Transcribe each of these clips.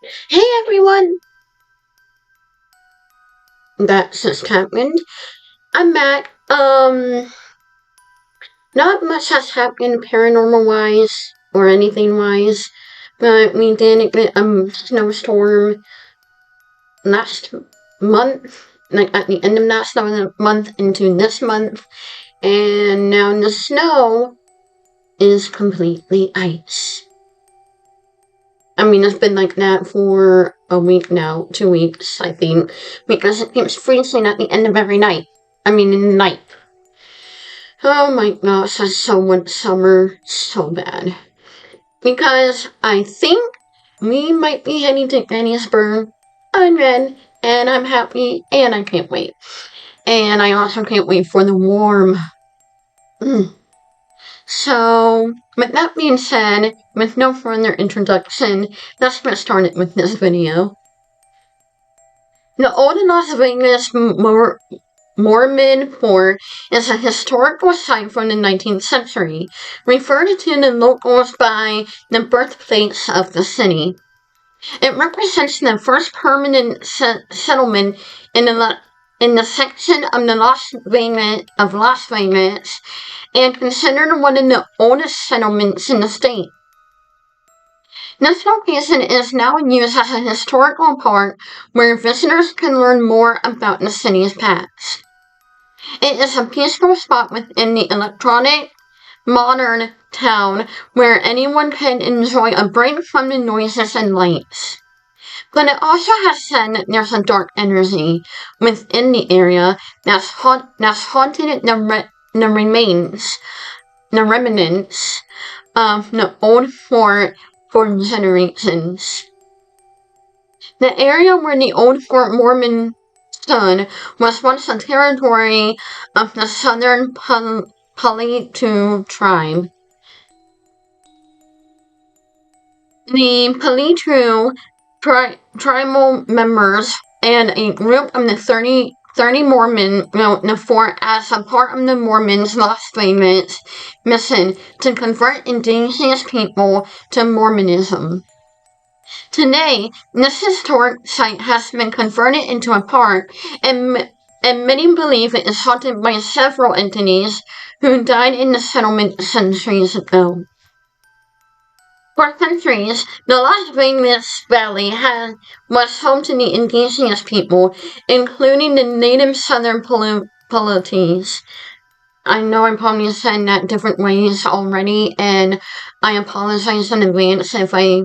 Hey everyone! That just happened. I'm back. Not much has happened paranormal wise or anything wise, but we did get a snowstorm last month, like at the end of last month into this month, and now the snow is completely ice. I mean, it's been like that for a week now, 2 weeks, I think, because it keeps freezing at the end of every night. I mean, in the night. Oh my gosh, I so want summer so bad. Because I think we might be heading to Gettysburg again, and I'm happy, and I can't wait. And I also can't wait for the warm. Mm. So, with that being said, with no further introduction, let's get started with this video. The old Las Vegas Mormon Fort is a historical site from the 19th century, referred to the locals by the birthplace of the city. It represents the first permanent settlement in the section of Las Vegas, and considered one of the oldest settlements in the state. This location is now used as a historical park where visitors can learn more about the city's past. It is a peaceful spot within the electronic, modern town where anyone can enjoy a break from the noises and lights. But it also has said that there's a dark energy within the area that's haunted the remnants of the old fort for generations. The area where the old Fort Mormon stood was once the territory of the Southern Paletu tribe. The Paletu tribal members and a group of the 30 Mormon built the fort as a part of the Mormons' Las Vegas mission to convert indigenous people to Mormonism. Today, this historic site has been converted into a park, and many believe it is haunted by several entities who died in the settlement centuries ago. For centuries, the Las Vegas Valley was home to the indigenous people, including the native Southern Paletus. I know I probably said that different ways already, and I apologize in advance if I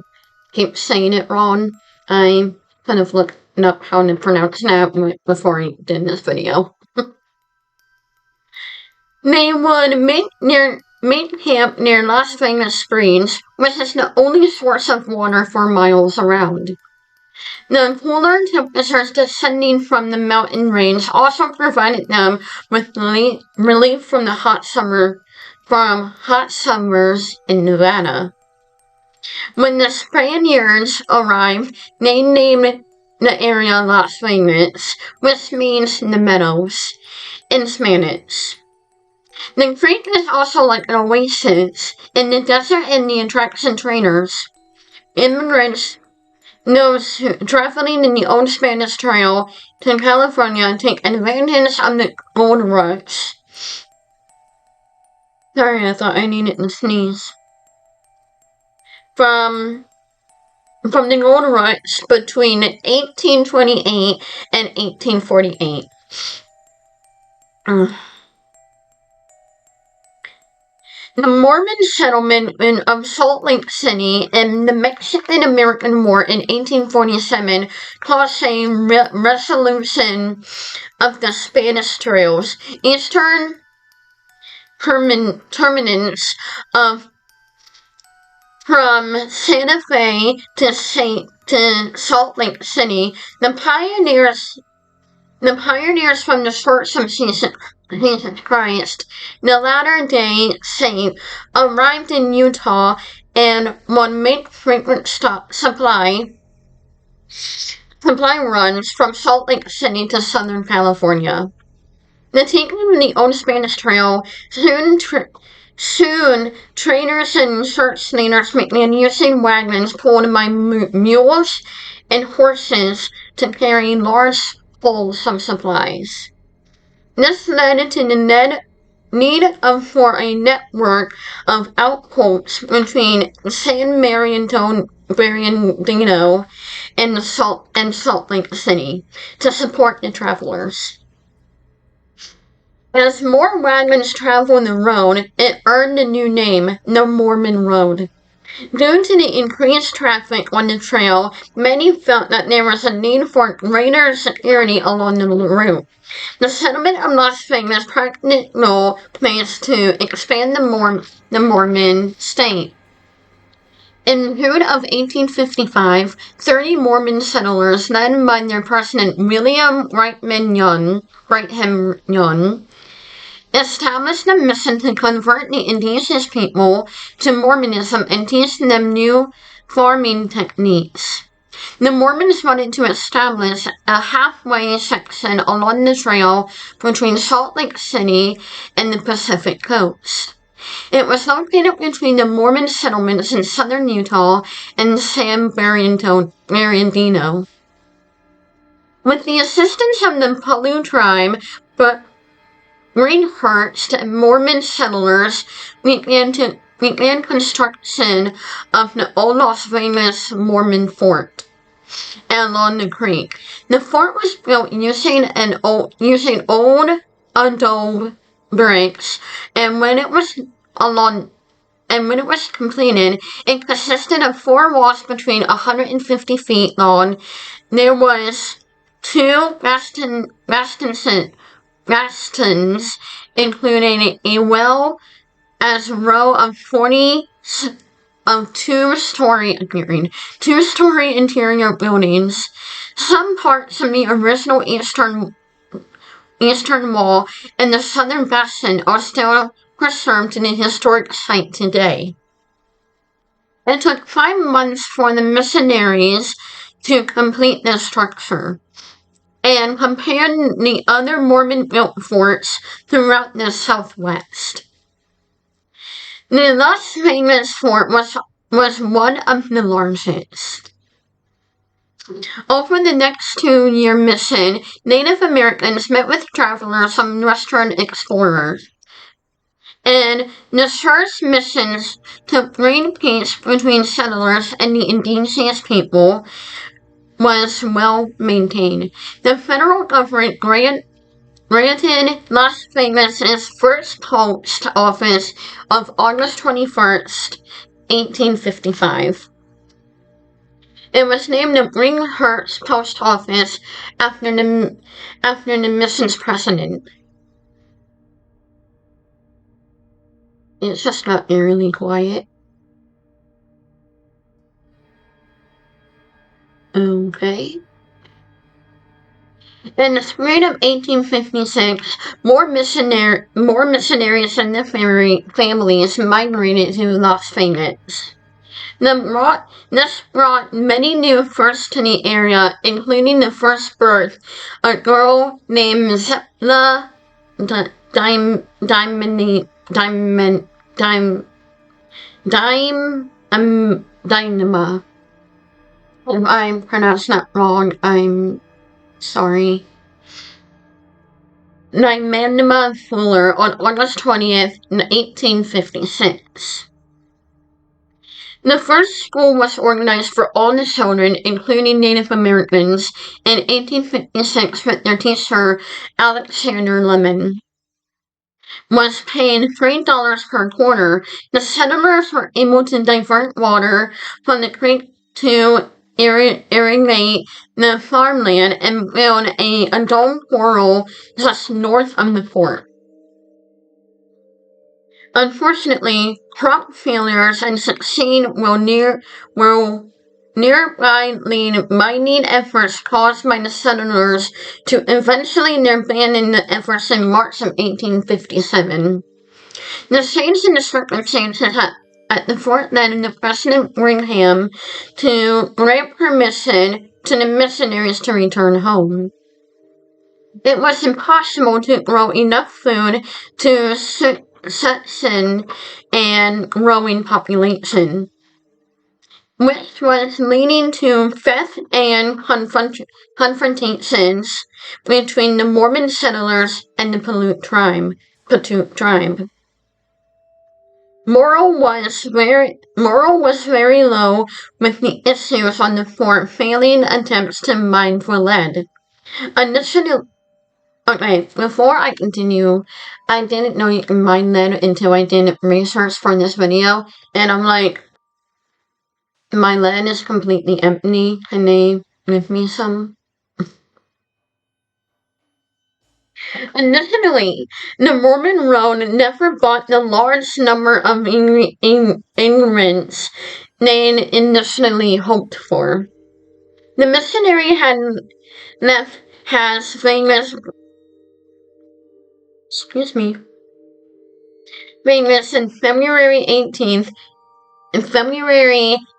keep saying it wrong. I kind of looked up how to pronounce that before I did this video. They would make camp near Las Vegas Springs, which is the only source of water for miles around. The cooler temperatures descending from the mountain range also provided them with relief from hot summers in Nevada. When the Spaniards arrived, they named the area Las Vegas, which means the meadows in Spanish. The creek is also like an oasis in the desert and the attraction trainers. Immigrants, those traveling in the old Spanish Trail to California, take advantage of the gold rush. Sorry, I thought I needed to sneeze. From the gold rush between 1828 and 1848. The Mormon settlement of Salt Lake City in the Mexican-American War in 1847 caused a resolution of the Spanish Trail's eastern terminus from Santa Fe to Salt Lake City. The pioneers from the Church of Jesus Christ, the Latter-day Saint, arrived in Utah and would make frequent supply runs from Salt Lake City to Southern California. The taking of the old Spanish Trail soon Soon, traders and church leaders began using wagons pulled by mules and horses to carry large bowls of supplies. This led to the need for a network of outposts between San Bernardino and Salt Lake City to support the travelers. As more wagons traveled the road, it earned the new name, the Mormon Road. Due to the increased traffic on the trail, many felt that there was a need for greater security along the route. The settlement of Las Vegas practical plans to expand the Mormon state. In June of 1855, 30 Mormon settlers, led by their president William Brigham Young, established a mission to convert the indigenous people to Mormonism and teach them new farming techniques. The Mormons wanted to establish a halfway section along the trail between Salt Lake City and the Pacific coast. It was located between the Mormon settlements in southern Utah and San Bernardino. With the assistance of the Palu tribe, but Greenhurst and Mormon settlers began construction of the old Las Vegas Mormon fort along the creek. The fort was built using old adobe bricks, and when it was completed, it consisted of 4 walls between 150 feet long. There was 2 bastions, including a well as a row of 40 of two-story interior buildings. Some parts of the original eastern wall and the southern bastion are still preserved in the historic site today. It took 5 months for the missionaries to complete the structure and compared the other Mormon-built forts throughout the Southwest. The Las Vegas fort was one of the largest. Over the next 2-year mission, Native Americans met with travelers and Western explorers, and the first missions to bring peace between settlers and the indigenous people was well maintained. The federal government granted Las Vegas' first post office of August 21st, 1855. It was named the Greenhurst Post Office after the mission's president. It's just got eerily quiet. Okay. In the spring of 1856, more missionaries and their families migrated to Las Vegas. This brought many new firsts to the area, including the first birth, a girl named Zepla Dynama. If I pronounced that wrong, I'm sorry. Dynama Fuller on August 20th, 1856. The first school was organized for all the children, including Native Americans, in 1856 with their teacher, Alexander Lemon. Was paid $3 per quarter. The settlers were able to divert water from the creek to irrigate the farmland and build a dome portal just north of the fort. Unfortunately, crop failures and succeed nearby lead mining efforts caused by the settlers to eventually abandon the efforts in March of 1857. The change in the circumstances at the fort led the President Brigham to grant permission to the missionaries to return home. It was impossible to grow enough food to section and growing population, which was leading to theft and confrontations between the Mormon settlers and the Paiute tribe. Morale was very low, with the issues on the fort failing attempts to mine for lead. Additionally, okay, before I continue, I didn't know you can mine lead until I did research for this video, and I'm like, my lead is completely empty. Can they give me some? Additionally, the Mormon Road never bought the large number of immigrants they initially hoped for. The missionary had left has famous in February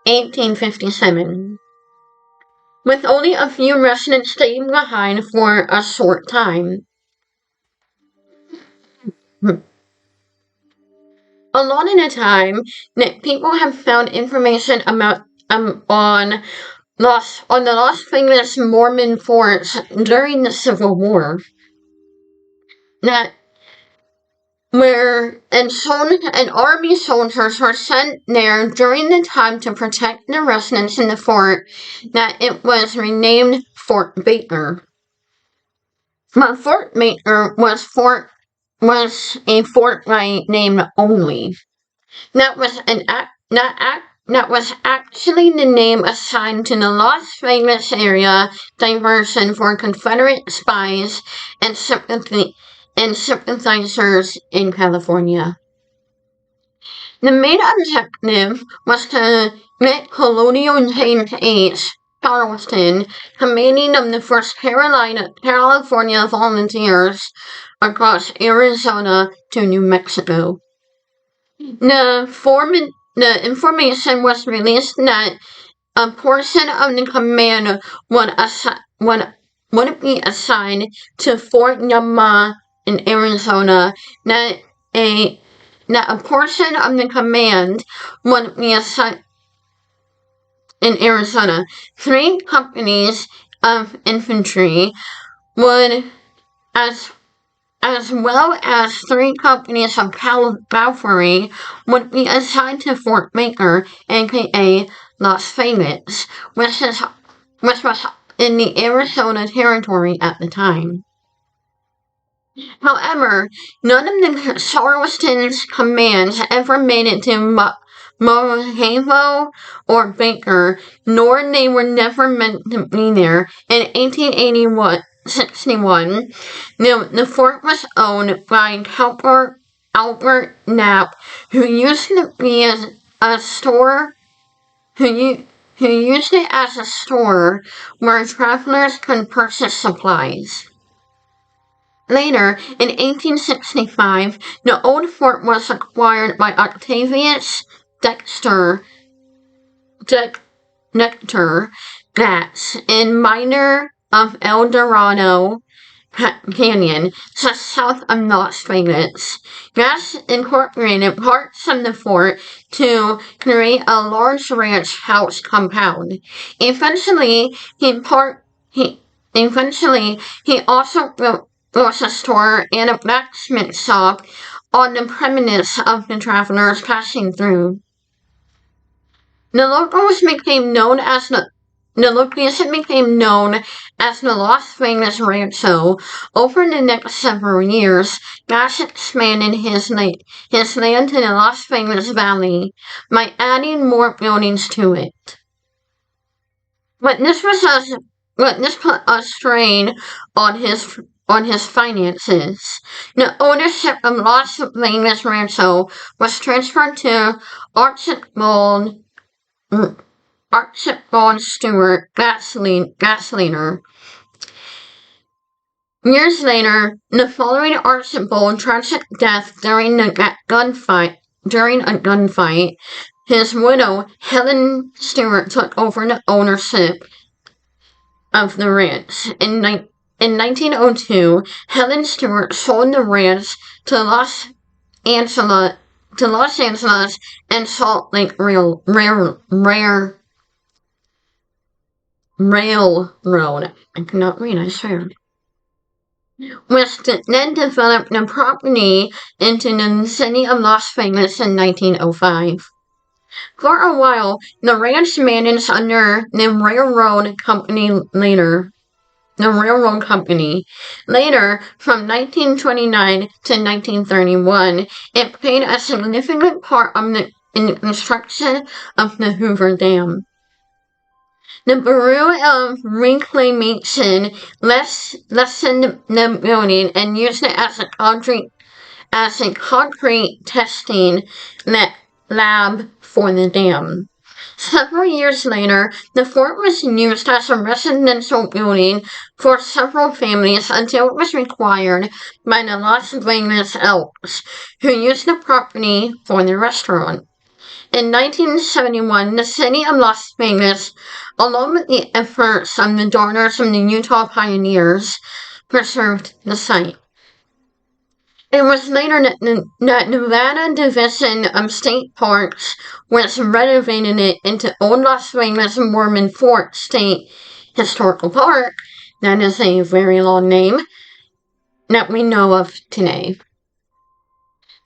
1857, with only a few residents staying behind for a short time. A lot of the time that people have found information about on the Las Vegas Mormon forts during the Civil War, that where and army soldiers were sent there during the time to protect the residents in the fort, that it was renamed Fort Baker. But Fort Baker was a fortnight name only. That was actually the name assigned to the Las Vegas area diversion for Confederate spies and sympathizers in California. The main objective was to get Colonial James H. Charleston, commanding of the 1st California Volunteers, across Arizona to New Mexico. The information was released that a portion of the command would be assigned to Fort Yuma in Arizona, that a portion of the command would be assigned in Arizona. 3 companies of infantry would, as well as 3 companies of cavalry, would be assigned to Fort Baker, aka Las Vegas, which was in the Arizona Territory at the time. However, none of the Charleston's commands ever made it to Mojave or Baker, nor they were never meant to be there. In 1861, the fort was owned by Albert Knapp, who used to be a store, who used it as a store where travelers could purchase supplies. Later, in 1865, the old fort was acquired by Octavius Nectar Gatz, a miner of El Dorado Canyon, just south of Las Vegas. Gatz incorporated parts of the fort to create a large ranch house compound. Eventually, he also built a store and a blacksmith shop on the premises of the travelers passing through. The location became known as the Las Vegas Rancho. Over the next several years, Gatz expanded his land to the Las Vegas Valley by adding more buildings to it. But this put a strain on his finances. The ownership of Las Vegas Rancho was transferred to Archibald Stewart Gasliner. Years later, the following Archibald tragic death during a gunfight, his widow, Helen Stewart, took over the ownership of the ranch. In 1902, Helen Stewart sold the ranch to Angeles to Los Angeles and Salt Lake Railroad. I cannot read, I swear. Was then developed the property into the city of Las Vegas in 1905. For a while, the ranch managed under the railroad company later. Later, from 1929 to 1931, it played a significant part in the construction of the Hoover Dam. The Bureau of Reclamation lessened the building and used it as a concrete testing lab for the dam. Several years later, the fort was used as a residential building for several families until it was required by the Las Vegas Elks, who used the property for their restaurant. In 1971, the city of Las Vegas, along with the efforts of the Daughters of the Utah Pioneers, preserved the site. It was later that Nevada Division of State Parks was renovated it into Old Las Vegas Mormon Fort State Historical Park. That is a very long name that we know of today.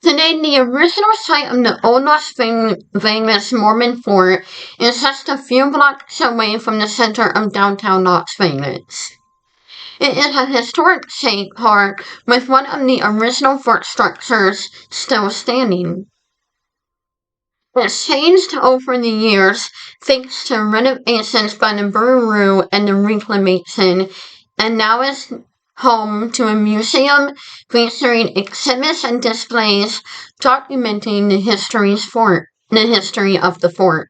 Today, the original site of the Old Las Vegas Mormon Fort is just a few blocks away from the center of downtown Las Vegas. It is a historic state park with one of the original fort structures still standing. It's changed over the years thanks to renovations by the Bureau and the Reclamation, and now is home to a museum featuring exhibits and displays documenting the history of the fort.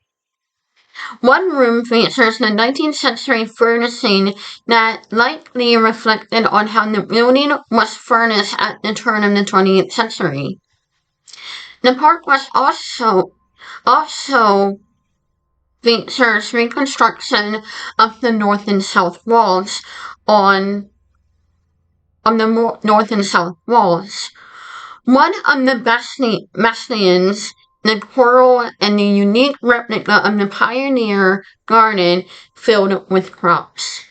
One room features the 19th century furnishing that likely reflected on how the building was furnished at the turn of the 20th century. The park was also features reconstruction of the north and south walls on the north and south walls. One of the bastions, the coral, and the unique replica of the Pioneer Garden filled with crops.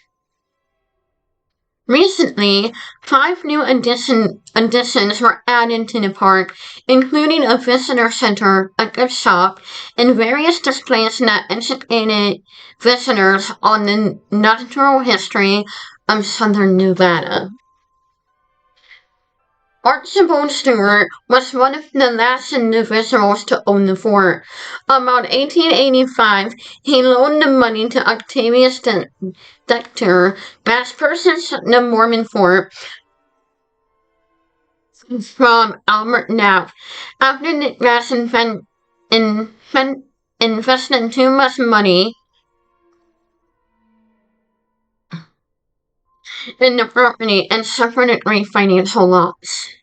Recently, 5 new additions were added to the park, including a visitor center, a gift shop, and various displays that educated visitors on the natural history of southern Nevada. Archibald Stewart was one of the last individuals to own the fort. Around 1885, he loaned the money to Octavius Decter, as purchased the Mormon fort from Albert Knapp. After the Grass invested too much money in the property and suffered great financial loss.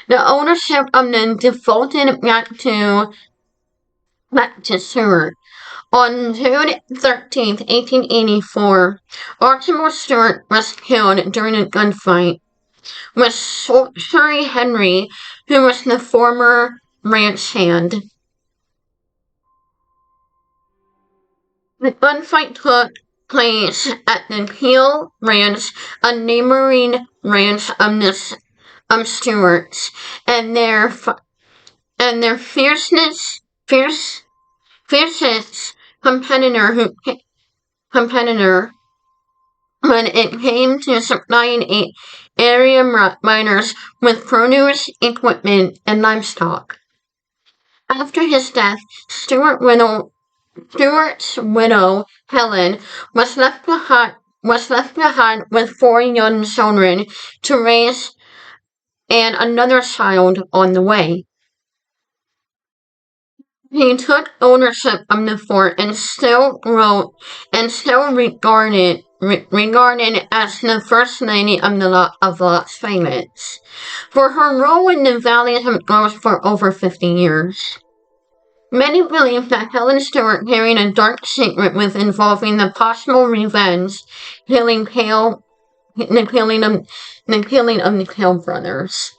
The ownership of the defaulted back to Stewart. On June 13, 1884, Archibald Stewart was killed during a gunfight with Shorty Henry, who was the former ranch hand. The gunfight took place at the Peel Ranch, a neighboring ranch of Stewart's, and their fiercest competitor when it came to supplying area miners with produce, equipment, and livestock. After his death, Stewart's widow, Helen, was left behind with 4 young children to raise and another child on the way. He took ownership of the fort and still regarded as the First Lady of Las Vegas for her role in the Valley of Growth for over 50 years. Many believe that Helen Stewart carried a dark secret involving the possible revenge the killing of the Cale brothers.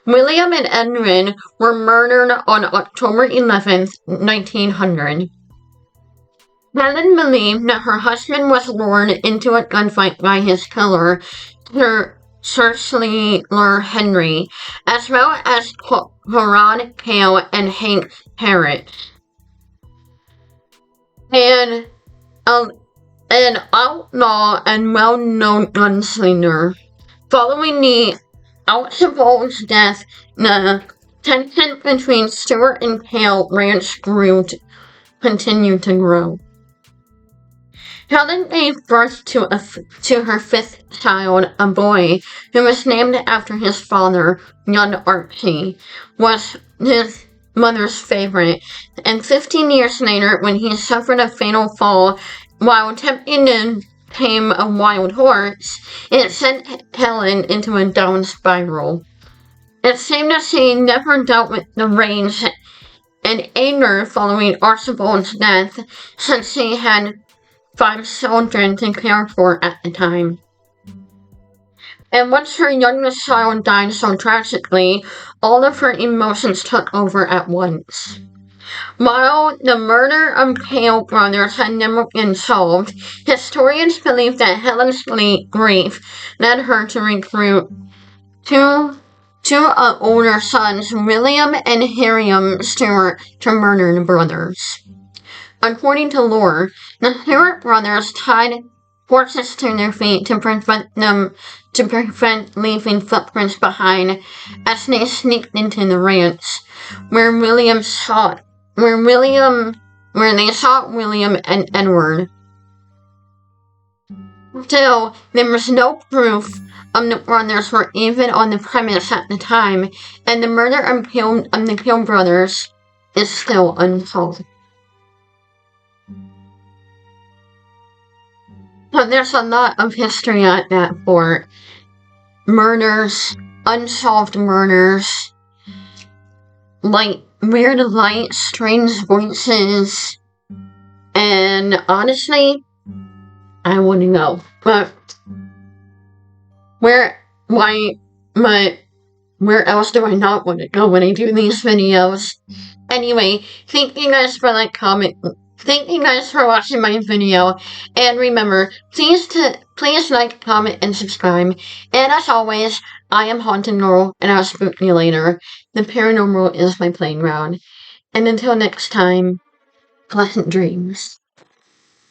William and Edwin were murdered on October 11th, 1900. Helen believed that her husband was lured into a gunfight by his killer, Sir Schuyler Henry, as well as Conrad Hale and Hank Parrott, and an outlaw and well-known gunslinger. Following the Archibald's death, the tension between Stewart and Hale ranch continued to grow. Helen gave birth to her fifth child, a boy, who was named after his father. Young Archie was his mother's favorite, and 15 years later, when he suffered a fatal fall while attempting to tame a wild horse, it sent Helen into a down spiral. It seemed that she never dealt with the rage and anger following Archibald's death, since she had 5 children to care for at the time. And once her youngest child died so tragically, all of her emotions took over at once. While the murder of Hale brothers had never been solved, historians believe that Helen's grief led her to recruit two older sons, William and Hiram Stewart, to murder the brothers. According to lore, the Stewart brothers tied horses to their feet to prevent leaving footprints behind as they sneaked into the ranch, where they shot William and Edward. Still, there was no proof of the brothers were even on the premise at the time, and the murder of the Hill brothers is still unsolved. But there's a lot of history at that fort. Murders, unsolved murders, weird lights, strange voices, and honestly, I wouldn't know. But where else do I not want to go when I do these videos? Anyway, thank you guys for Thank you guys for watching my video, and remember, please like, comment, and subscribe. And as always, I am Haunted Girl, and I'll spook you later. The paranormal is my playground. And until next time, pleasant dreams.